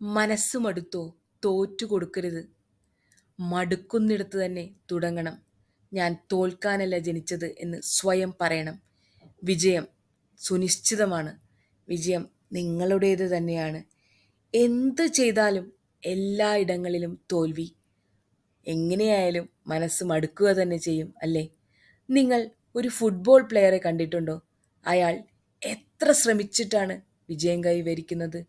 മനസ്സ് മടുത്തോ? തോറ്റു കൊടുക്കരുത്. മടുക്കുന്നിടത്ത് തന്നെ തുടങ്ങണം. ഞാൻ തോൽക്കാനല്ല ജനിച്ചത് എന്ന് സ്വയം പറയണം. വിജയം സുനിശ്ചിതമാണ്. വിജയം നിങ്ങളുടേത് തന്നെയാണ്. എന്ത് ചെയ്താലും എല്ലായിടങ്ങളിലും തോൽവി. എങ്ങനെയായാലും മനസ്സ് മടുക്കുക തന്നെ ചെയ്യും, അല്ലേ? നിങ്ങൾ ഒരു ഫുട്ബോൾ പ്ലെയറെ കണ്ടിട്ടുണ്ടോ? അയാൾ എത്ര ശ്രമിച്ചിട്ടാണ് വിജയം കൈവരിക്കുന്നത്?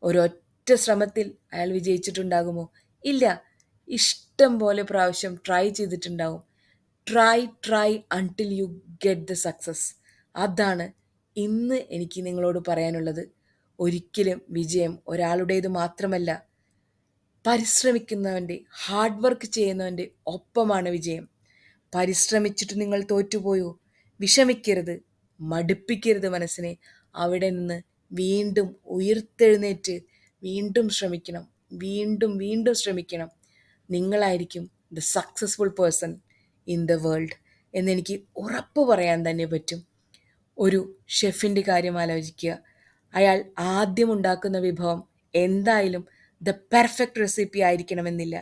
ഒരൊറ്റ ശ്രമത്തിൽ അയാൾ വിജയിച്ചിട്ടുണ്ടാകുമോ? ഇല്ല. ഇഷ്ടം പോലെ പ്രാവശ്യം ട്രൈ ചെയ്തിട്ടുണ്ടാവും. Try try until you get the success. അതാണ് ഇന്ന് എനിക്ക് നിങ്ങളോട് പറയാനുള്ളത്. ഒരിക്കലും വിജയം ഒരാളുടേത് മാത്രമല്ല. പരിശ്രമിക്കുന്നവൻ്റെ, ഹാർഡ് വർക്ക് ചെയ്യുന്നവൻ്റെ ഒപ്പമാണ് വിജയം. പരിശ്രമിച്ചിട്ട് നിങ്ങൾ തോറ്റുപോയോ? വിഷമിക്കരുത്, മടുപ്പിക്കരുത് മനസ്സിനെ. അവിടെ നിന്ന് വീണ്ടും ഉയർത്തെഴുന്നേറ്റ് വീണ്ടും ശ്രമിക്കണം, വീണ്ടും വീണ്ടും ശ്രമിക്കണം. നിങ്ങളായിരിക്കും the successful person in the world എന്നെനിക്ക് ഉറപ്പ് പറയാൻ തന്നെ പറ്റും. ഒരു ഷെഫിൻ്റെ കാര്യം ആലോചിക്കുക. അയാൾ ആദ്യം ഉണ്ടാക്കുന്ന വിഭവം എന്തായാലും ദ പെർഫെക്റ്റ് റെസിപ്പി ആയിരിക്കണമെന്നില്ല.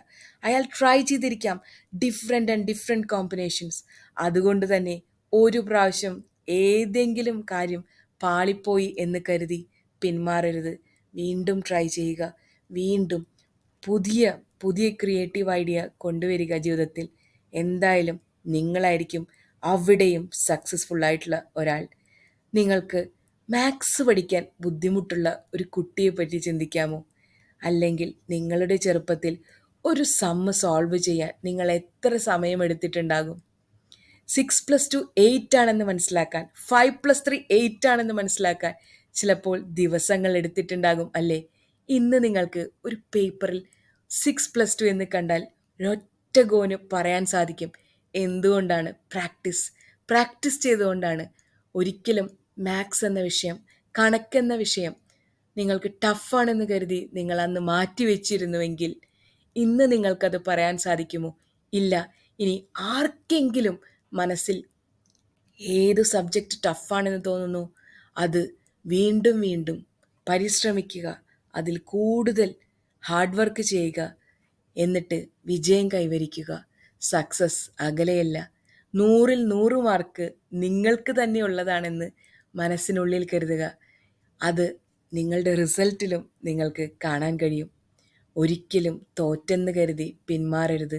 അയാൾ ട്രൈ ചെയ്തിരിക്കാം ഡിഫറെൻറ്റ് കോമ്പിനേഷൻസ്. അതുകൊണ്ട് തന്നെ ഒരു പ്രാവശ്യം ഏതെങ്കിലും കാര്യം പാളിപ്പോയി എന്ന് കരുതി പിന്മാറരുത്. വീണ്ടും ട്രൈ ചെയ്യുക. വീണ്ടും പുതിയ പുതിയ ക്രിയേറ്റീവ് ഐഡിയ കൊണ്ടുവരിക ജീവിതത്തിൽ. എന്തായാലും നിങ്ങളായിരിക്കും അവിടെയും സക്സസ്ഫുൾ ആയിട്ടുള്ള ഒരാൾ. നിങ്ങൾക്ക് മാത്സ് പഠിക്കാൻ ബുദ്ധിമുട്ടുള്ള ഒരു കുട്ടിയെ പറ്റി ചിന്തിക്കാമോ? അല്ലെങ്കിൽ നിങ്ങളുടെ ചെറുപ്പത്തിൽ ഒരു സമ്മ് സോൾവ് ചെയ്യാൻ നിങ്ങൾ എത്ര സമയമെടുത്തിട്ടുണ്ടാകും? 6+2 8 ആണെന്ന് മനസ്സിലാക്കാൻ, 5+3 8 ആണെന്ന് മനസ്സിലാക്കാൻ ചിലപ്പോൾ ദിവസങ്ങൾ എടുത്തിട്ടുണ്ടാകും, അല്ലേ? ഇന്ന് നിങ്ങൾക്ക് ഒരു പേപ്പറിൽ 6+2 എന്ന് കണ്ടാൽ ഒരൊറ്റ ഗോന് പറയാൻ സാധിക്കും. എന്തുകൊണ്ടാണ്? പ്രാക്ടീസ് ചെയ്തുകൊണ്ടാണ്. ഒരിക്കലും മാത്സ് എന്ന വിഷയം, കണക്കെന്ന വിഷയം നിങ്ങൾക്ക് ടഫാണെന്ന് കരുതി നിങ്ങൾ അന്ന് മാറ്റിവെച്ചിരുന്നുവെങ്കിൽ ഇന്ന് നിങ്ങൾക്കത് പറയാൻ സാധിക്കുമോ? ഇല്ല. ഇനി ആർക്കെങ്കിലും മനസ്സിൽ ഏത് സബ്ജക്റ്റ് ടഫാണെന്ന് തോന്നുന്നു, അത് വീണ്ടും വീണ്ടും പരിശ്രമിക്കുക, അതിൽ കൂടുതൽ ഹാർഡ് വർക്ക് ചെയ്യുക, എന്നിട്ട് വിജയം കൈവരിക്കുക. സക്സസ് അകലെയല്ല. 100-ൽ 100 മാർക്ക് നിങ്ങൾക്ക് തന്നെ ഉള്ളതാണെന്ന് മനസ്സിനുള്ളിൽ കരുതുക. അത് നിങ്ങളുടെ റിസൾട്ടിലും നിങ്ങൾക്ക് കാണാൻ കഴിയും. ഒരിക്കലും തോറ്റെന്ന് കരുതി പിന്മാറരുത്.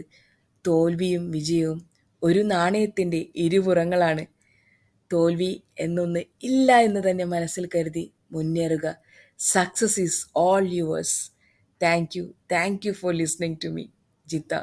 തോൽവിയും വിജയവും ഒരു നാണയത്തിൻ്റെ ഇരുപുറങ്ങളാണ്. തോൽവി എന്നൊന്ന് ഇല്ല എന്ന് തന്നെ മനസ്സിൽ കരുതി മുന്നേറുക. Success is all yours. Thank you for listening to me, Jitha.